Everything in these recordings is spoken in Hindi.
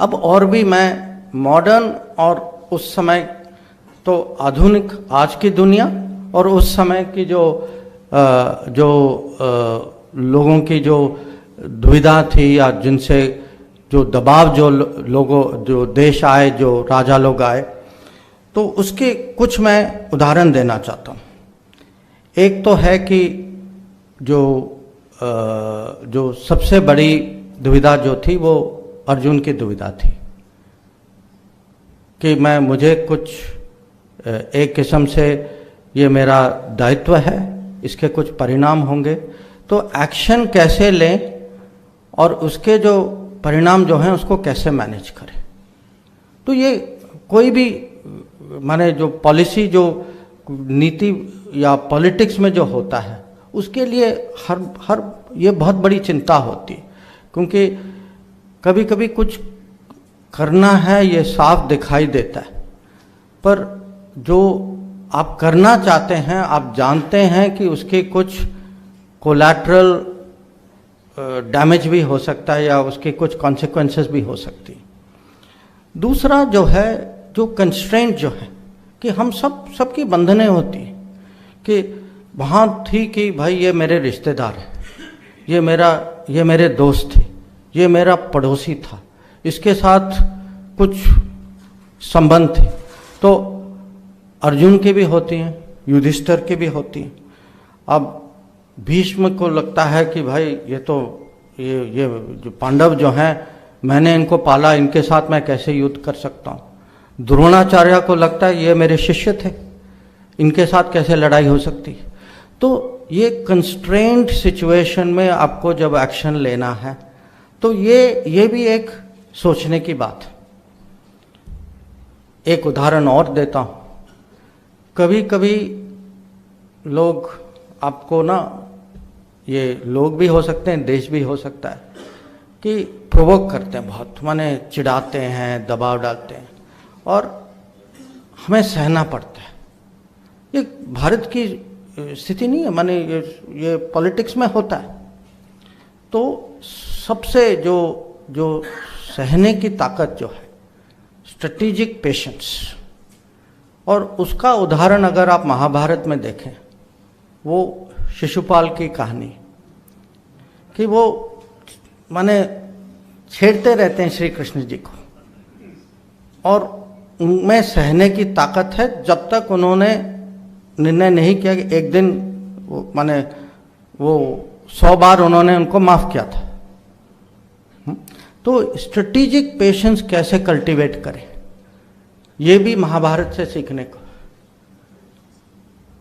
अब और भी मैं मॉडर्न और उस समय तो आधुनिक आज की दुनिया और उस समय की जो लोगों की जो दुविधा थी या जिनसे जो दबाव जो देश आए, जो राजा लोग आए, तो उसके कुछ मैं उदाहरण देना चाहता हूँ। एक तो है कि जो सबसे बड़ी दुविधा जो थी वो अर्जुन की दुविधा थी कि मुझे कुछ एक किस्म से ये मेरा दायित्व है, इसके कुछ परिणाम होंगे, तो एक्शन कैसे लें और उसके जो परिणाम जो हैं उसको कैसे मैनेज करें। तो ये कोई भी माने जो पॉलिसी, जो नीति या पॉलिटिक्स में जो होता है उसके लिए हर ये बहुत बड़ी चिंता होती है, क्योंकि कभी कभी कुछ करना है ये साफ दिखाई देता है, पर जो आप करना चाहते हैं आप जानते हैं कि उसके कुछ कोलैटरल डैमेज भी हो सकता है या उसके कुछ कॉन्सिक्वेंसेस भी हो सकती है। दूसरा जो है, जो कंस्ट्रेंट जो है कि हम सबकी बंधनें होती हैं कि वहाँ थी कि भाई ये मेरे रिश्तेदार हैं, ये मेरे दोस्त थे, ये मेरा पड़ोसी था, इसके साथ कुछ संबंध थे। तो अर्जुन की भी होती हैं, युधिष्ठिर की भी होती हैं। अब भीष्म को लगता है कि भाई ये जो पांडव जो हैं, मैंने इनको पाला, इनके साथ मैं कैसे युद्ध कर सकता हूँ। द्रोणाचार्य को लगता है ये मेरे शिष्य थे, इनके साथ कैसे लड़ाई हो सकती है। तो ये कंस्ट्रेंट सिचुएशन में आपको जब एक्शन लेना है तो ये भी एक सोचने की बात है। एक उदाहरण और देता हूँ। कभी कभी लोग आपको ना, ये लोग भी हो सकते हैं, देश भी हो सकता है, कि प्रोवोक करते हैं बहुत, माने चिढ़ाते हैं, दबाव डालते हैं और हमें सहना पड़ता है। ये भारत की स्थिति नहीं है, माने ये पॉलिटिक्स में होता है। तो सबसे जो सहने की ताकत जो है, स्ट्रेटेजिक पेशेंस, और उसका उदाहरण अगर आप महाभारत में देखें, वो शिशुपाल की कहानी कि वो माने छेड़ते रहते हैं श्री कृष्ण जी को, और उनमें सहने की ताकत है जब तक उन्होंने निर्णय नहीं किया कि एक दिन माने वो 100 बार उन्होंने उनको माफ किया था। तो स्ट्रेटेजिक पेशेंस कैसे कल्टीवेट करें, ये भी महाभारत से सीखने को।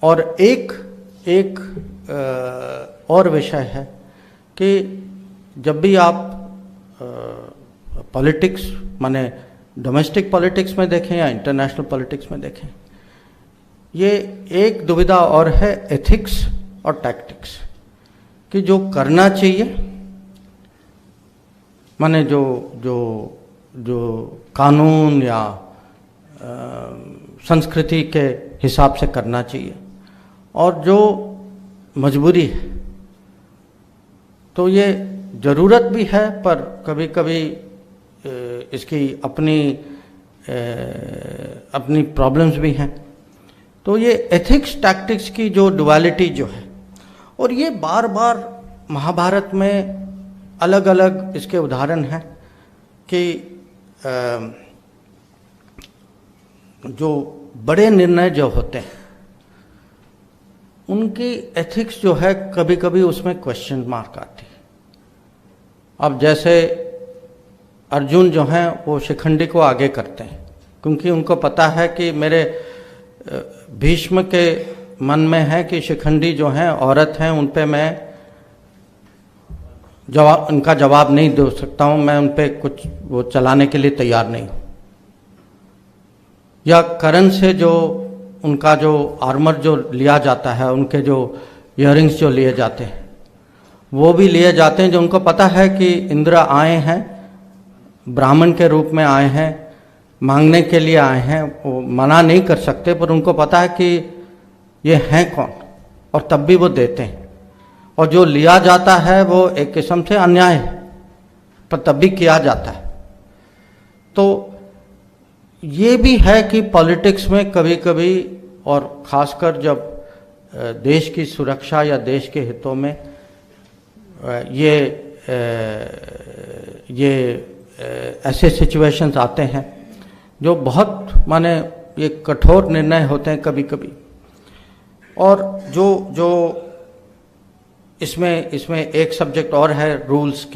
और एक और विषय है कि जब भी आप पॉलिटिक्स माने डोमेस्टिक पॉलिटिक्स में देखें या इंटरनेशनल पॉलिटिक्स में देखें, ये एक दुविधा और है एथिक्स और टैक्टिक्स, कि जो करना चाहिए माने जो कानून या संस्कृति के हिसाब से करना चाहिए, और जो मजबूरी है। तो ये ज़रूरत भी है, पर कभी कभी इसकी अपनी प्रॉब्लम्स भी हैं। तो ये एथिक्स टैक्टिक्स की जो डुअलिटी जो है, और ये बार बार महाभारत में अलग अलग इसके उदाहरण हैं कि जो बड़े निर्णय जो होते हैं उनकी एथिक्स जो है कभी कभी उसमें क्वेश्चन मार्क आती है। अब जैसे अर्जुन जो हैं वो शिखंडी को आगे करते हैं, क्योंकि उनको पता है कि मेरे भीष्म के मन में है कि शिखंडी जो हैं औरत हैं, उन पे मैं उनका जवाब नहीं दे सकता हूँ, मैं उन पे कुछ वो चलाने के लिए तैयार नहीं हूँ। या करण से जो उनका जो आर्मर जो लिया जाता है, उनके जो इयररिंग्स जो लिए जाते हैं वो भी लिए जाते हैं, जो उनको पता है कि इंद्र आए हैं, ब्राह्मण के रूप में आए हैं, मांगने के लिए आए हैं, वो मना नहीं कर सकते, पर उनको पता है कि ये हैं कौन, और तब भी वो देते हैं। और जो लिया जाता है वो एक किस्म से अन्याय है, पर तब भी किया जाता है। तो ये भी है कि पॉलिटिक्स में कभी कभी, और ख़ासकर जब देश की सुरक्षा या देश के हितों में ये ऐसे सिचुएशंस आते हैं जो बहुत माने ये कठोर निर्णय होते हैं कभी कभी। और जो इसमें एक सब्जेक्ट और है रूल्स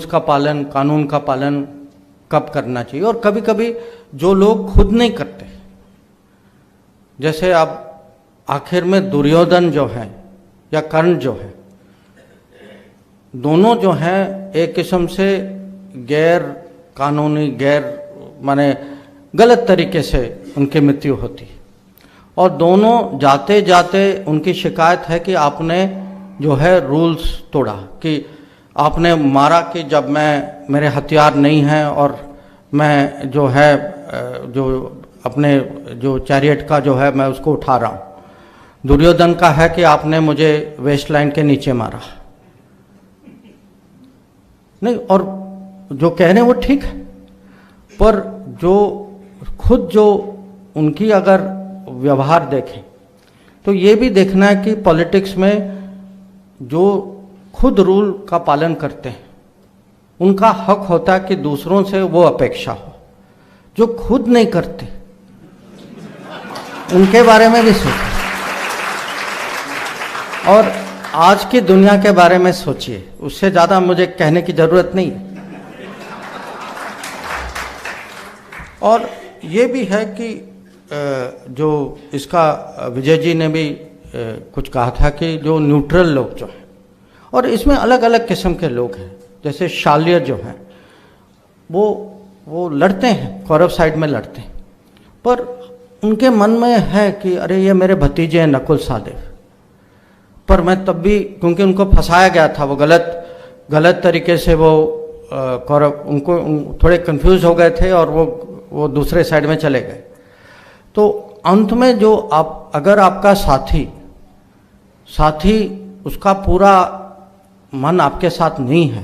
का पालन, कानून का पालन कब करना चाहिए। और कभी कभी जो लोग खुद नहीं करते, जैसे अब आखिर में दुर्योधन जो है या कर्ण जो है, दोनों जो हैं एक किस्म से गैर कानूनी, माने गलत तरीके से उनकी मृत्यु होती है। और दोनों जाते जाते उनकी शिकायत है कि आपने जो है रूल्स तोड़ा, कि आपने मारा कि जब मेरे हथियार नहीं हैं और मैं जो है जो अपने जो चैरियट का जो है मैं उसको उठा रहा हूँ। दुर्योधन का है कि आपने मुझे वेस्ट लाइन के नीचे मारा। नहीं, और जो कह रहे हैं वो ठीक है, पर जो उनकी अगर व्यवहार देखें तो ये भी देखना है कि पॉलिटिक्स में जो खुद रूल का पालन करते हैं उनका हक होता है कि दूसरों से वो अपेक्षा हो। जो खुद नहीं करते उनके बारे में भी सोचें, और आज की दुनिया के बारे में सोचिए। उससे ज़्यादा मुझे कहने की ज़रूरत नहीं है। और ये भी है कि जो इसका विजय जी ने भी कुछ कहा था कि जो न्यूट्रल लोग जो हैं, और इसमें अलग अलग किस्म के लोग हैं, जैसे शाल्य जो हैं वो लड़ते हैं, कौरव साइड में लड़ते हैं, पर उनके मन में है कि अरे ये मेरे भतीजे हैं नकुल सहदेव, पर मैं तब भी, क्योंकि उनको फंसाया गया था, वो गलत तरीके से वो कौरव उनको थोड़े कंफ्यूज हो गए थे और वो दूसरे साइड में चले गए। तो अंत में जो अगर आपका साथी उसका पूरा मन आपके साथ नहीं है,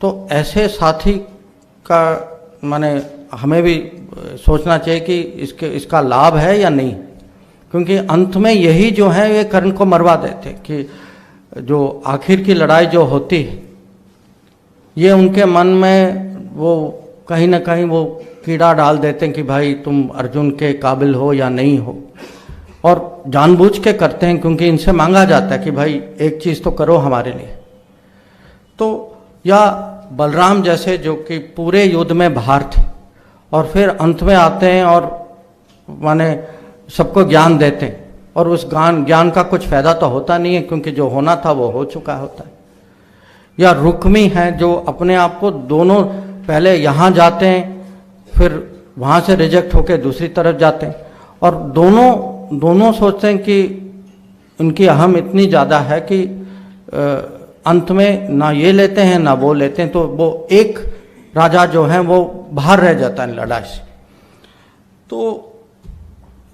तो ऐसे साथी का माने हमें भी सोचना चाहिए कि इसका लाभ है या नहीं, क्योंकि अंत में यही जो है ये कर्ण को मरवा देते कि जो आखिर की लड़ाई जो होती है ये उनके मन में वो कहीं ना कहीं वो कीड़ा डाल देते हैं कि भाई तुम अर्जुन के काबिल हो या नहीं हो, और जानबूझ के करते हैं क्योंकि इनसे मांगा जाता है कि भाई एक चीज़ तो करो हमारे लिए। तो या बलराम जैसे जो कि पूरे युद्ध में बाहर थे और फिर अंत में आते हैं और माने सबको ज्ञान देते हैं, और उस ज्ञान का कुछ फायदा तो होता नहीं है क्योंकि जो होना था वो हो चुका होता है। या रुक्मी है जो अपने आप को दोनों, पहले यहाँ जाते हैं फिर वहाँ से रिजेक्ट होकर दूसरी तरफ जाते हैं, और दोनों सोचते हैं कि उनकी अहम इतनी ज़्यादा है कि अंत में ना ये लेते हैं ना वो लेते हैं, तो वो एक राजा जो है वो बाहर रह जाता है लड़ाई से। तो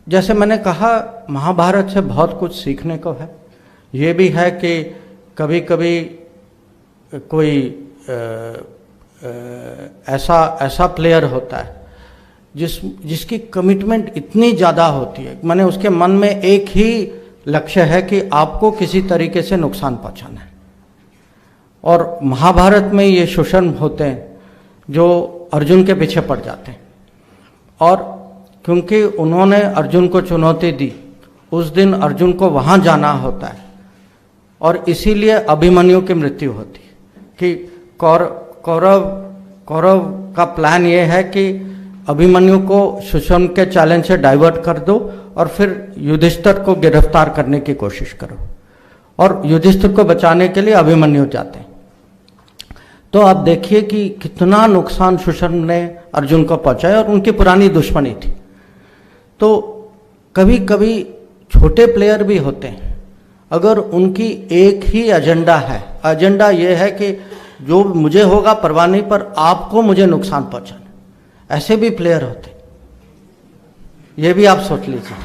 जैसे मैंने कहा महाभारत से बहुत कुछ सीखने को है। ये भी है कि कभी कभी कोई ऐसा प्लेयर होता है जिसकी कमिटमेंट इतनी ज़्यादा होती है, माने उसके मन में एक ही लक्ष्य है कि आपको किसी तरीके से नुकसान पहुंचाना है। और महाभारत में ये सुषम होते हैं जो अर्जुन के पीछे पड़ जाते हैं, और क्योंकि उन्होंने अर्जुन को चुनौती दी, उस दिन अर्जुन को वहाँ जाना होता है, और इसीलिए अभिमन्यु की मृत्यु होती है कि कौरव का प्लान ये है कि अभिमन्यु को सुषम के चैलेंज से डाइवर्ट कर दो और फिर युधिष्ठिर को गिरफ्तार करने की कोशिश करो, और युधिष्ठिर को बचाने के लिए अभिमन्यु जाते हैं। तो आप देखिए कि कितना नुकसान सुषम ने अर्जुन को पहुंचाया, और उनकी पुरानी दुश्मनी थी। तो कभी कभी छोटे प्लेयर भी होते हैं, अगर उनकी एक ही एजेंडा ये है कि जो मुझे होगा परवाह नहीं, पर आपको मुझे नुकसान पहुंचाना, ऐसे भी प्लेयर होते, ये भी आप सोच लीजिए।